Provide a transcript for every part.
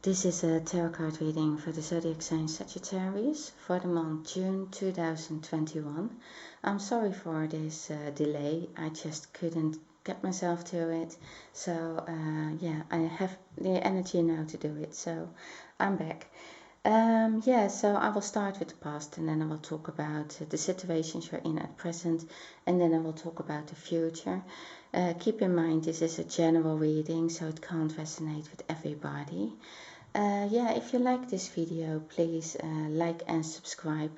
This is a tarot card reading for the zodiac sign Sagittarius for the month June 2021. I'm sorry for this delay, I just couldn't get myself to it. So yeah, I have the energy now to do it, so I'm back. Yeah, so I will start with the past and then I will talk about the situations you're in at present, and then I will talk about the future. Keep in mind this is a general reading, so it can't resonate with everybody. Yeah, if you like this video, please like and subscribe,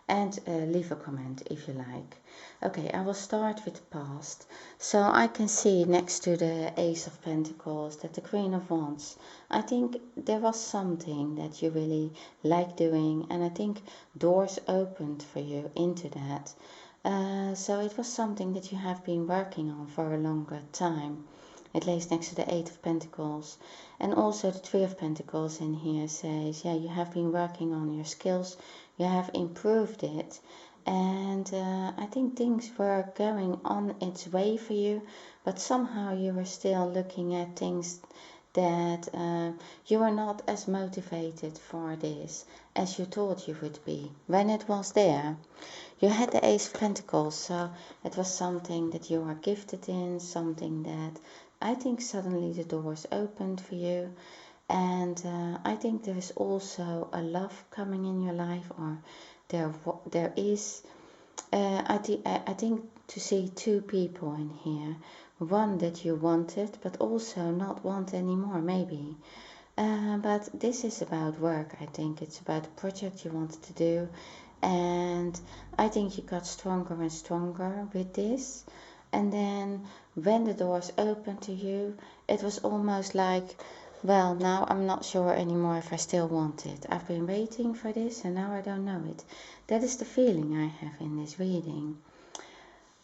and leave a comment if you like. Okay, I will start with the past. So I can see next to the Ace of Pentacles that the Queen of Wands, I think there was something that you really like doing, and I think doors opened for you into that. So it was something that you have been working on for a longer time. It lays next to the Eight of Pentacles. And also the Three of Pentacles in here says, yeah, you have been working on your skills, you have improved it. And I think things were going on its way for you, but somehow you were still looking at things that you were not as motivated for this as you thought you would be when it was there. You had the Ace of Pentacles, so it was something that you are gifted in, something that I think suddenly the doors opened for you. And I think there is also a love coming in your life, or there is. I think to see two people in here, one that you wanted, but also not want anymore, maybe. But this is about work. I think it's about a project you wanted to do, and I think you got stronger and stronger with this. And then when the doors opened to you, it was almost like, well, now I'm not sure anymore if I still want it. I've been waiting for this and now I don't know it. That is the feeling I have in this reading.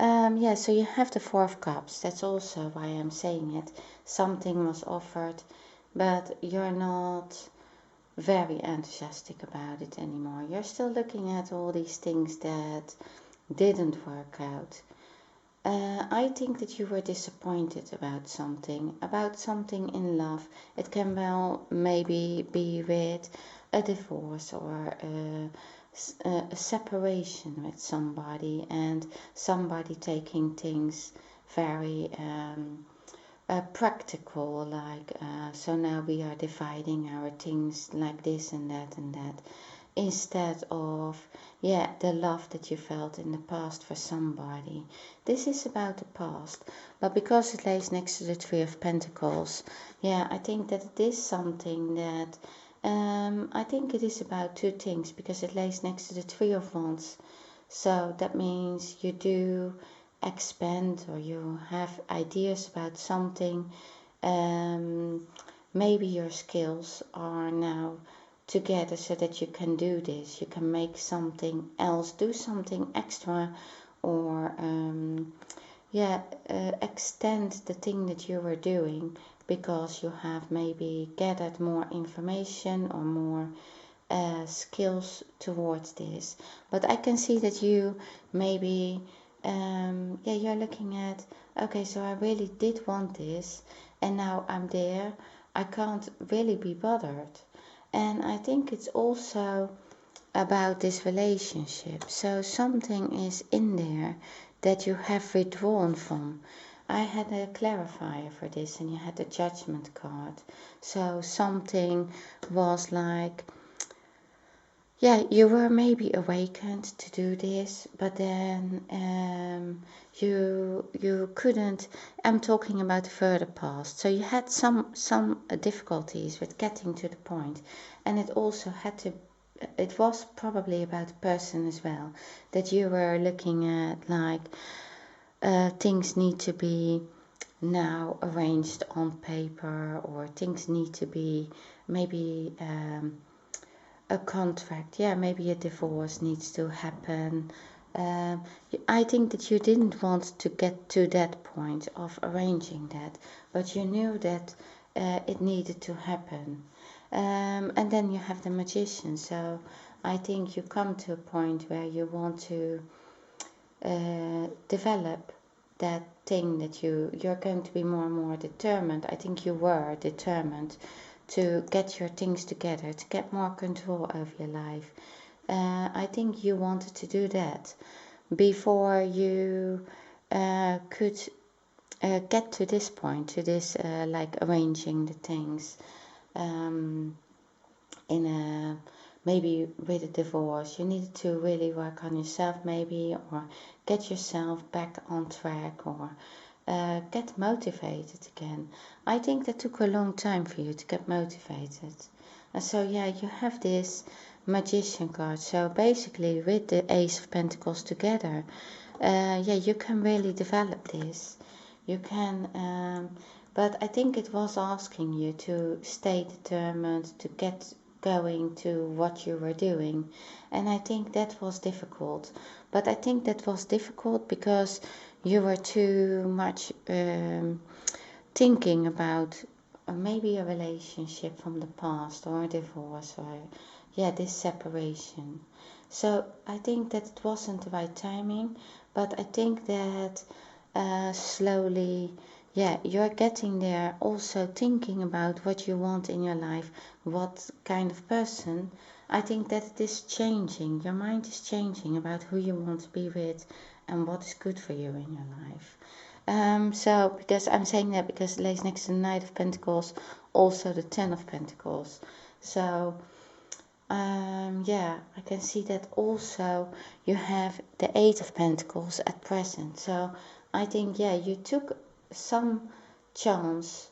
Yeah, so you have the Four of Cups. That's also why I'm saying it. Something was offered, but you're not very enthusiastic about it anymore. You're still looking at all these things that didn't work out. I think that you were disappointed about something in love. It can well maybe be with a divorce or a separation with somebody, and somebody taking things very practical, like so now we are dividing our things like this and that and that, instead of, yeah, the love that you felt in the past for somebody. This is about the past, but because it lays next to the Three of Pentacles, yeah, I think that it is something that I think it is about two things, because it lays next to the Three of Wands. So that means you do expand, or you have ideas about something. Maybe your skills are now together so that you can do this. You can make something else, do something extra, or yeah, extend the thing that you were doing, because you have maybe gathered more information or more skills towards this. But I can see that you maybe, yeah, you're looking at, okay, so I really did want this, and now I'm there. I can't really be bothered. And I think it's also about this relationship. So something is in there that you have withdrawn from. I had a clarifier for this, and you had a judgment card. So something was like, yeah, you were maybe awakened to do this, but then you couldn't. I'm talking about the further past. So you had some difficulties with getting to the point, and it also had to. It was probably about the person as well, that you were looking at, like things need to be now arranged on paper, or things need to be maybe. A contract, yeah, maybe a divorce needs to happen. Um, I think that you didn't want to get to that point of arranging that, but you knew that it needed to happen. And then you have the Magician, so I think you come to a point where you want to develop that thing that you're going to be more and more determined. I think you were determined to get your things together, to get more control over your life. I think you wanted to do that before you could get to this point, to this like arranging the things in a maybe with a divorce. You needed to really work on yourself maybe, or get yourself back on track, or get motivated again. I think that took a long time for you to get motivated. And so yeah, you have this magician card. So basically with the Ace of Pentacles together, yeah, you can really develop this. You can, but I think it was asking you to stay determined, to get going to what you were doing. And I think that was difficult. But I think that was difficult because you were too much thinking about maybe a relationship from the past, or a divorce, or yeah, this separation. So I think that it wasn't the right timing, but I think that slowly, yeah, you're getting there, also thinking about what you want in your life, what kind of person. I think that it is changing. Your mind is changing about who you want to be with and what is good for you in your life. So, because I'm saying that because it lays next to the Knight of Pentacles, also the Ten of Pentacles. So, yeah, I can see that also you have the Eight of Pentacles at present. So, I think, yeah, you took some chance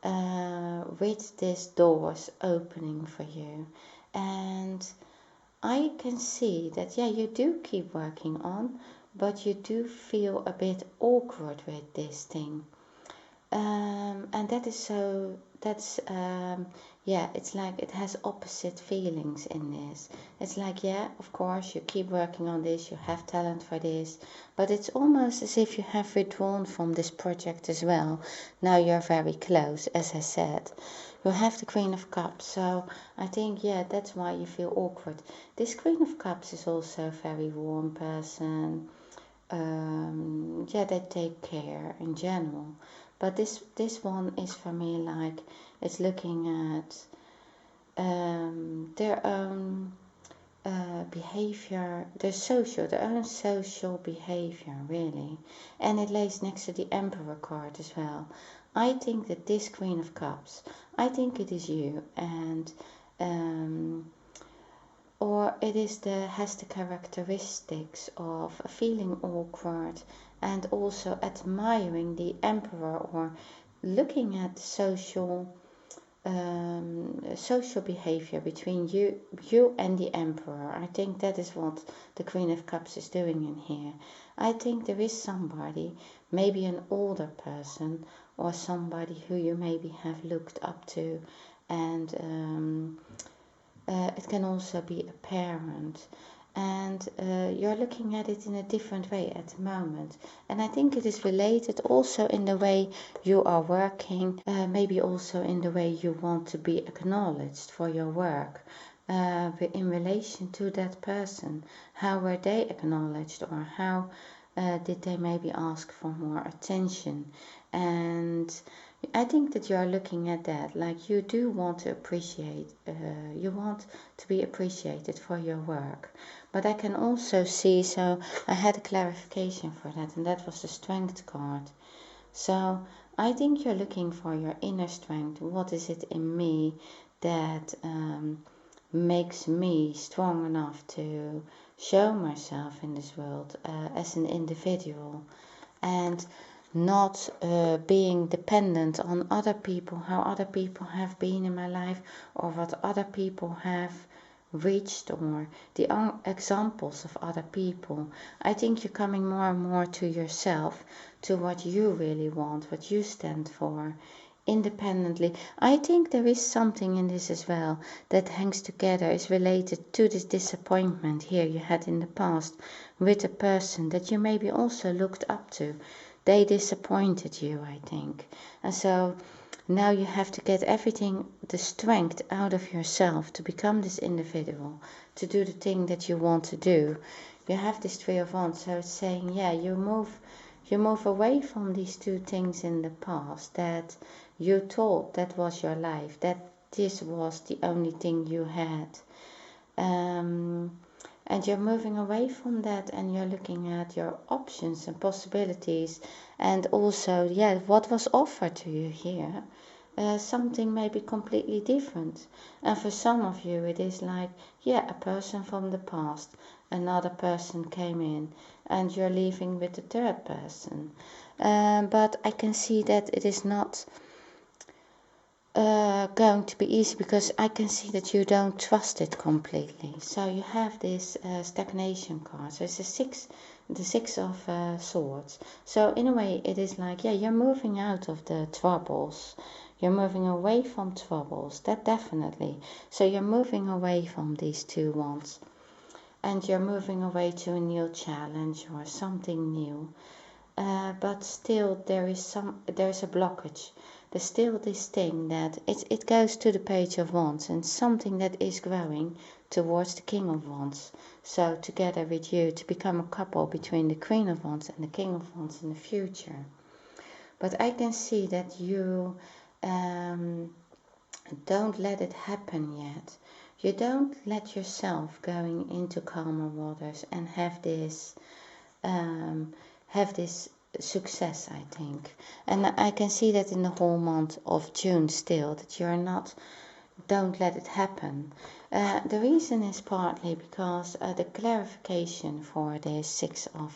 with these doors opening for you. And I can see that, yeah, you do keep working on, but you do feel a bit awkward with this thing. And that is so, that's, yeah, it's like it has opposite feelings in this. It's like, yeah, of course, you keep working on this, you have talent for this, but it's almost as if you have withdrawn from this project as well. Now you're very close, as I said. You have the Queen of Cups, so I think, yeah, that's why you feel awkward. This Queen of Cups is also a very warm person. Yeah, they take care in general. But this one is for me like it's looking at their own behavior, their own social behavior, really. And it lays next to the Emperor card as well. I think that this Queen of Cups, I think it is you, and or it is has the characteristics of feeling awkward and also admiring the Emperor, or looking at social social behavior between you and the Emperor. I think that is what the Queen of Cups is doing in here. I think there is somebody, maybe an older person, or somebody who you maybe have looked up to, and it can also be a parent, and you're looking at it in a different way at the moment. And I think it is related also in the way you are working, maybe also in the way you want to be acknowledged for your work. In relation to that person, how were they acknowledged, or how did they maybe ask for more attention? And I think that you are looking at that, like you do want to appreciate, you want to be appreciated for your work. But I can also see, so I had a clarification for that, and that was the Strength card. So I think you're looking for your inner strength. What is it in me that makes me strong enough to show myself in this world as an individual, and not being dependent on other people, how other people have been in my life, or what other people have reached, or the examples of other people. I think you're coming more and more to yourself, to what you really want, what you stand for, independently. I think there is something in this as well that hangs together, is related to this disappointment here you had in the past with a person that you maybe also looked up to. They disappointed you, I think. And so now you have to get everything, the strength out of yourself to become this individual, to do the thing that you want to do. You have this Three of Wands, so it's saying, yeah, you move away from these two things in the past that you thought that was your life, that this was the only thing you had. And you're moving away from that, and you're looking at your options and possibilities, and also, yeah, what was offered to you here. Something may be completely different. And for some of you, it is like, yeah, a person from the past, another person came in, and you're leaving with the third person. But I can see that it is not going to be easy, because I can see that you don't trust it completely. So you have this stagnation card. So it's the six of swords. So in a way, it is like, yeah, you're moving out of the troubles. You're moving away from troubles. That definitely. So you're moving away from these two wands, and you're moving away to a new challenge or something new. But still, there is a blockage. There's still this thing that it goes to the Page of Wands, and something that is growing towards the King of Wands. So together with you, to become a couple between the Queen of Wands and the King of Wands in the future. But I can see that you don't let it happen yet. You don't let yourself going into calmer waters and have this success, I think. And I can see that in the whole month of June still, that you're not, don't let it happen. The reason is partly because the clarification for this Six of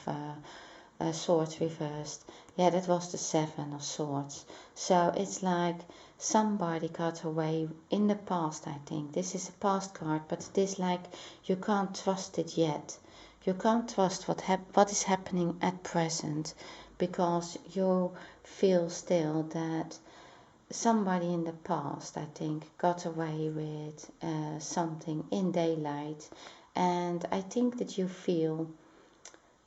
Swords reversed, yeah, that was the Seven of Swords. So it's like somebody got away in the past, I think. This is a past card, but it is like you can't trust it yet. You can't trust what is happening at present, because you feel still that somebody in the past, I think, got away with something in daylight. And I think that you feel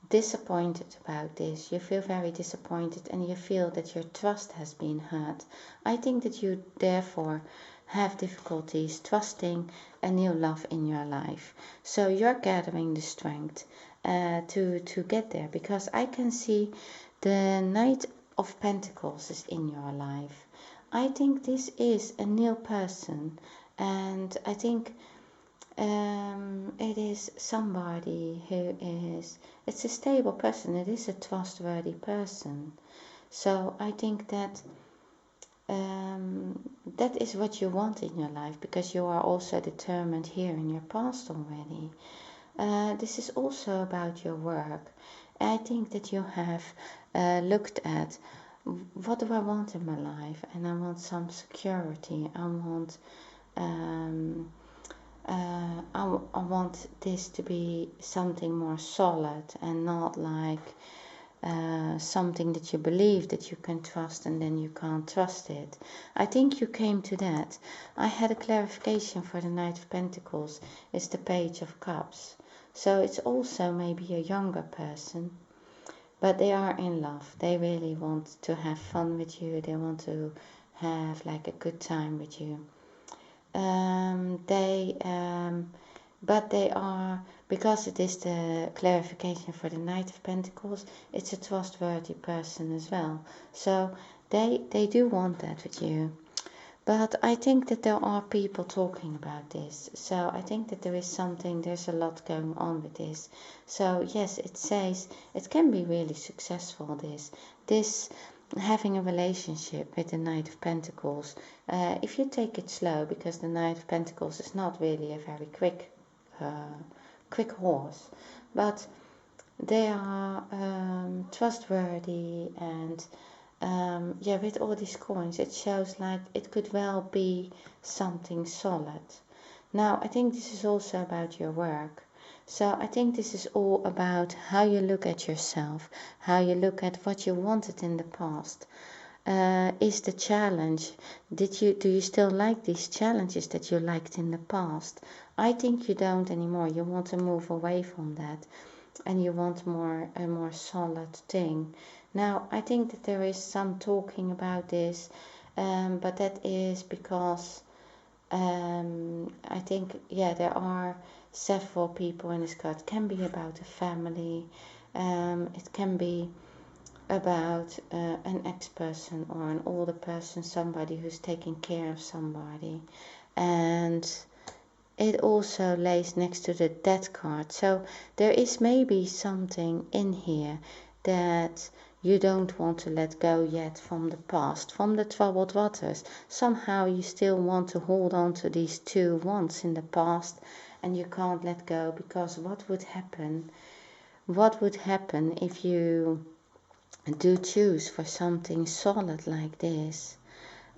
disappointed about this. You feel very disappointed, and you feel that your trust has been hurt. I think that you therefore have difficulties trusting a new love in your life. So you're gathering the strength to get there, because I can see the Knight of Pentacles is in your life. I think this is a new person, and I think it is somebody who is, it's a stable person, it is a trustworthy person. So I think that that is what you want in your life, because you are also determined here in your past already. This is also about your work. I think that you have looked at, what do I want in my life, and I want some security. I want I want this to be something more solid, and not like something that you believe that you can trust and then you can't trust it. I think you came to that. I had a clarification for the Knight of Pentacles. It's the Page of Cups. So it's also maybe a younger person, but they are in love. They really want to have fun with you. They want to have like a good time with you. But they are, because it is the clarification for the Knight of Pentacles, it's a trustworthy person as well. So they do want that with you. But I think that there are people talking about this. So I think that there is something, there's a lot going on with this. So yes, it says it can be really successful, this having a relationship with the Knight of Pentacles. If you take it slow, because the Knight of Pentacles is not really a very quick horse, but they are trustworthy, and yeah, with all these coins, it shows like it could well be something solid. Now, I think this is also about your work. So I think this is all about how you look at yourself, how you look at what you wanted in the past. Is the challenge, do you still like these challenges that you liked in the past? I think you don't anymore. You want to move away from that, and you want a more solid thing. Now, I think that there is some talking about this, but that is because I think, yeah, there are several people in this card. It can be about a family, it can be about an ex-person or an older person, somebody who's taking care of somebody. and it also lays next to the Death card. So there is maybe something in here that you don't want to let go yet from the past, from the troubled waters. Somehow you still want to hold on to these two wands in the past, and you can't let go, because what would happen? What would happen if you do choose for something solid like this?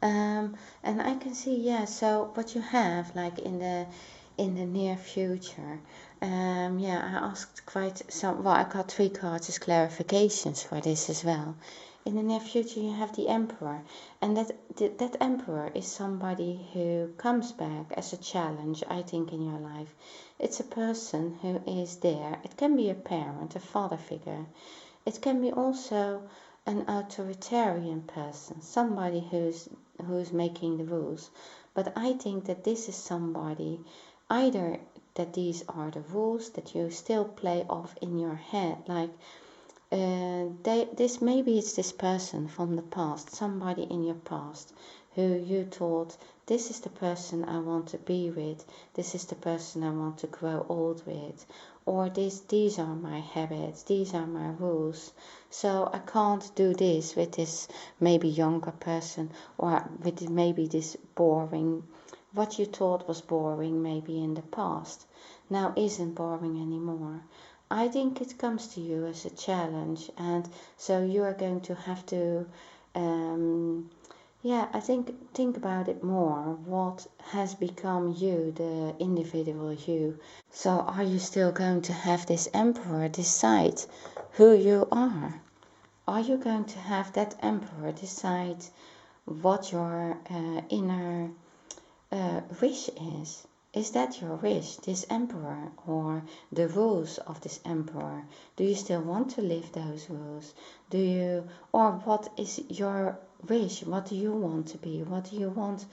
And I can see, yeah, so what you have like in the near future. Yeah, I asked quite some, well, I got 3 cards as clarifications for this as well. In the near future you have the Emperor, and that Emperor is somebody who comes back as a challenge, I think, in your life. It's a person who is there. It can be a parent, a father figure. It can be also an authoritarian person, somebody who's making the rules. But I think that this is somebody, either that these are the rules that you still play off in your head, like maybe it's this person from the past, somebody in your past who you thought, this is the person I want to be with, this is the person I want to grow old with, or these are my habits, these are my rules, so I can't do this with this maybe younger person, or with maybe this boring, what you thought was boring maybe in the past now isn't boring anymore. I think it comes to you as a challenge, and so you are going to have to, yeah, I think about it more. What has become you, the individual you? So are you still going to have this Emperor decide who you are? Are you going to have that Emperor decide what your inner wish is? Is that your wish, this Emperor, or the rules of this Emperor? Do you still want to live those rules? Do you, or what is your wish? What do you want to be? What do you want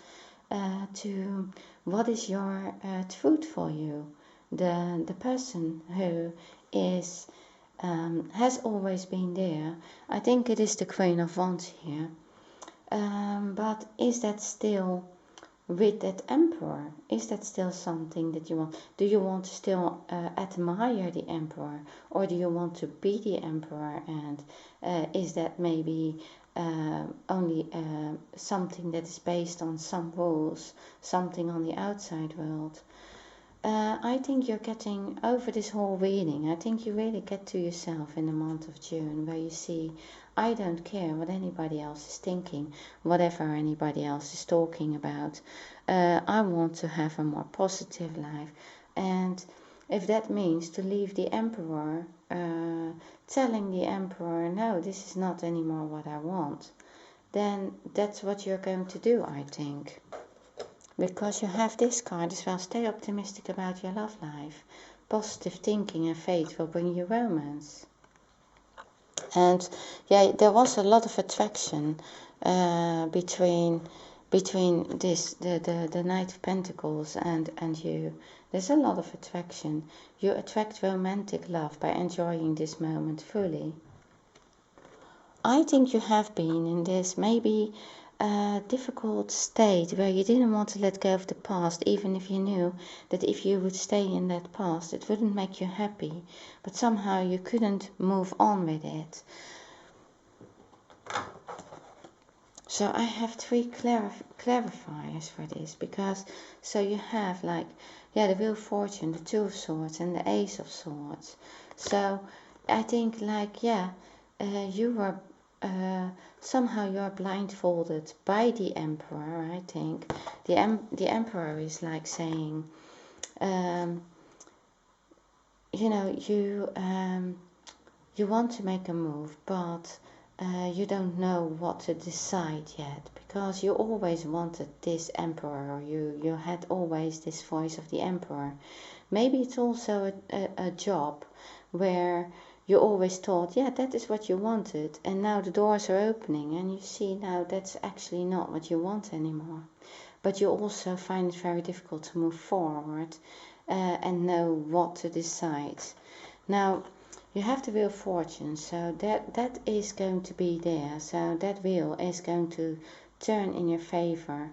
what is your truth for you? The person who is has always been there. I think it is the Queen of Wands here. But is that still with that Emperor? Is that still something that you want? Do you want to still admire the Emperor, or do you want to be the Emperor? And is that maybe only something that is based on some rules, something on the outside world? I think you're getting over this whole reading. I think you really get to yourself in the month of June, where you see, I don't care what anybody else is thinking, whatever anybody else is talking about. I want to have a more positive life. And if that means to leave the Emperor, telling the Emperor, no, this is not anymore what I want, then that's what you're going to do, I think. Because you have this card as well. Stay optimistic about your love life. Positive thinking and faith will bring you romance. And yeah, there was a lot of attraction between this the Knight of Pentacles and you. There's a lot of attraction. You attract romantic love by enjoying this moment fully. I think you have been in this maybe difficult state where you didn't want to let go of the past, even if you knew that if you would stay in that past it wouldn't make you happy, but somehow you couldn't move on with it. So I have 3 clarifiers for this, because so you have like, yeah, the Wheel of Fortune, the 2 of Swords, and the Ace of Swords. So I think like, yeah, you were somehow you're blindfolded by the Emperor. I think the Emperor is like saying, you know, you want to make a move, but you don't know what to decide yet, because you always wanted this Emperor, or you had always this voice of the Emperor. Maybe it's also a job where you always thought, yeah, that is what you wanted, and now the doors are opening and you see now that's actually not what you want anymore. But you also find it very difficult to move forward and know what to decide. Now you have the Wheel of Fortune, so that is going to be there. So that wheel is going to turn in your favor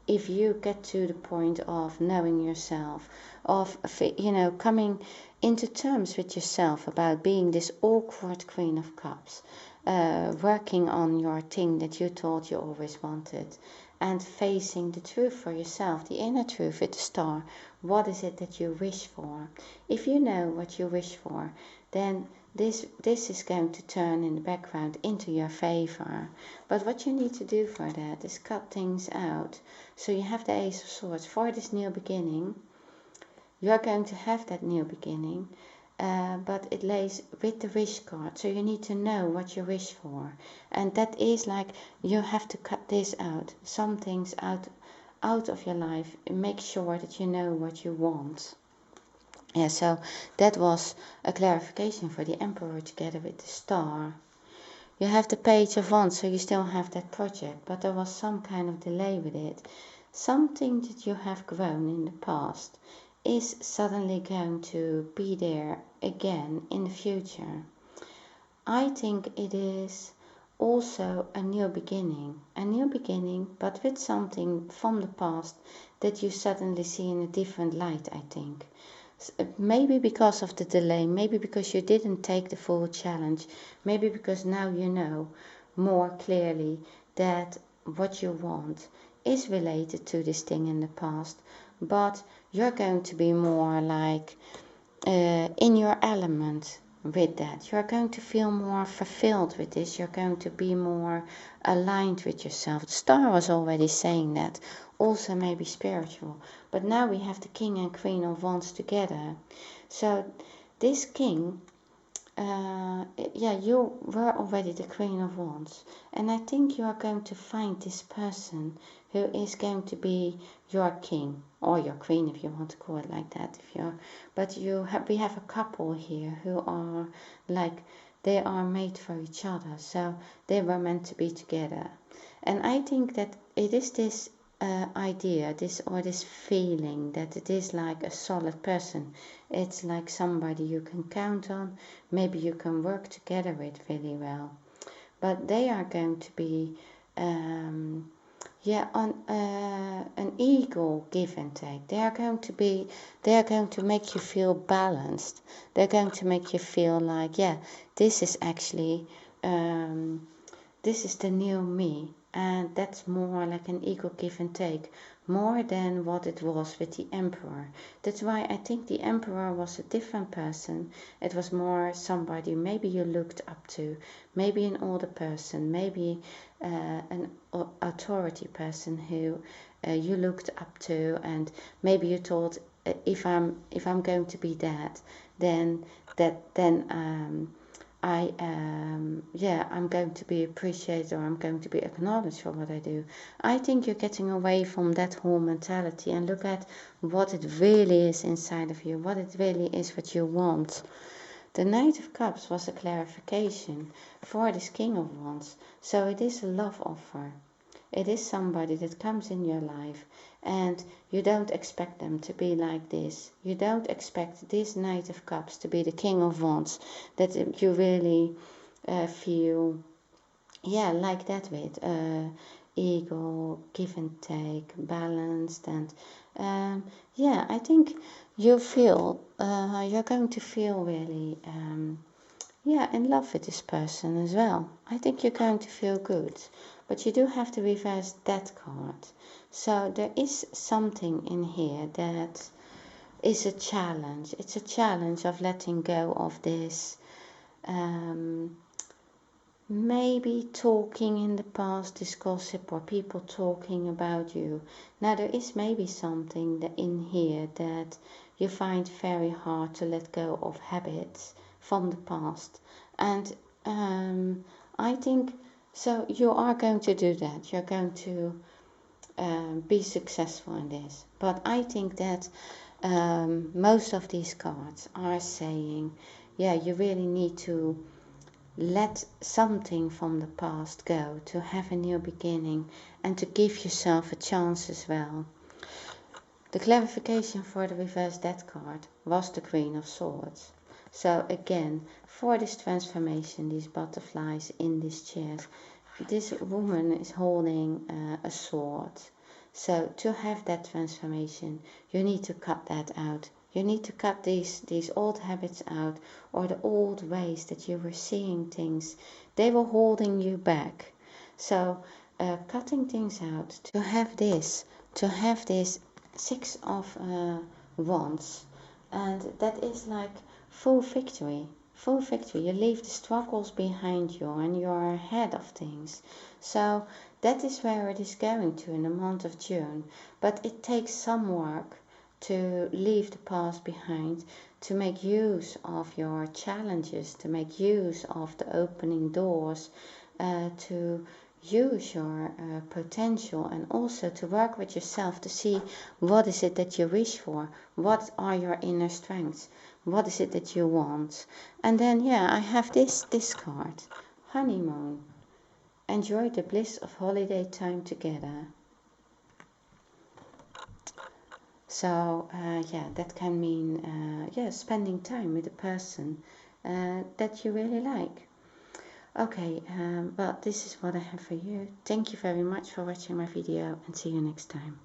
if you get to the point of knowing yourself, of, you know, coming into terms with yourself about being this awkward Queen of Cups, working on your thing that you thought you always wanted, and facing the truth for yourself, the inner truth with the star. What is it that you wish for? If you know what you wish for, then this is going to turn in the background into your favor. But what you need to do for that is cut things out. So you have the Ace of Swords for this new beginning. You're going to have that new beginning, but it lays with the wish card. So you need to know what you wish for, and that is like you have to cut this out, some things out of your life, and make sure that you know what you want. Yeah, so that was a clarification for the Emperor together with the Star. You have the Page of Wands, so you still have that project, but there was some kind of delay with it. Something that you have grown in the past is suddenly going to be there again in the future. I think it is also a new beginning, but with something from the past that you suddenly see in a different light, I think. Maybe because of the delay, maybe because you didn't take the full challenge, maybe because now you know more clearly that what you want is related to this thing in the past, but you're going to be more like in your element with that. You're going to feel more fulfilled with this. You're going to be more aligned with yourself. The Star was already saying that. Also maybe spiritual. But now we have the King and Queen of Wands together. So this King, yeah, you were already the Queen of Wands. And I think you are going to find this person who is going to be your king or your queen, if you want to call it like that. But we have a couple here who are like, they are made for each other, so they were meant to be together. And I think that it is this idea, this feeling that it is like a solid person. It's like somebody you can count on, maybe you can work together with really well. But they are going to be on an equal give and take. They are going to make you feel balanced. They're going to make you feel like, yeah, this is actually this is the new me, and that's more like an equal give and take, more than what it was with the Emperor. That's why I think the Emperor was a different person. It was more somebody maybe you looked up to, maybe an older person, maybe an authority person who you looked up to, and maybe you thought, if I'm going to be that, then I'm going to be appreciated, or I'm going to be acknowledged for what I do. I think you're getting away from that whole mentality and look at what it really is inside of you, what it really is what you want. The Knight of Cups was a clarification for this King of Wands, so it is a love offer. It is somebody that comes in your life, and you don't expect them to be like this. You don't expect this Knight of Cups to be the King of Wands, that you really feel, like that with. Equal, give and take, balanced, and I think you feel, you're going to feel really, in love with this person as well. I think you're going to feel good. But you do have to reverse that card. So there is something in here that is a challenge. It's a challenge of letting go of this, maybe talking in the past, this gossip, or people talking about you. Now there is maybe something that in here that you find very hard to let go of, habits from the past. And I think, so you are going to do that. You're going to be successful in this. But I think that most of these cards are saying, you really need to let something from the past go, to have a new beginning, and to give yourself a chance as well. The clarification for the reverse death card was the Queen of Swords. So again, for this transformation, these butterflies in these chairs, this woman is holding a sword. So to have that transformation, you need to cut that out. You need to cut these old habits out, or the old ways that you were seeing things. They were holding you back. So cutting things out, to have this Six of Wands, and that is like full victory. Full victory. You leave the struggles behind you and you're ahead of things. So that is where it is going to in the month of June. But it takes some work to leave the past behind, to make use of your challenges, to make use of the opening doors, to use your potential, and also to work with yourself to see what is it that you wish for, what are your inner strengths, what is it that you want. And then, yeah, I have this card, honeymoon. Enjoy the bliss of holiday time together. So yeah, that can mean yeah, spending time with a person that you really like. Okay, well, this is what I have for you. Thank you very much for watching my video, and see you next time.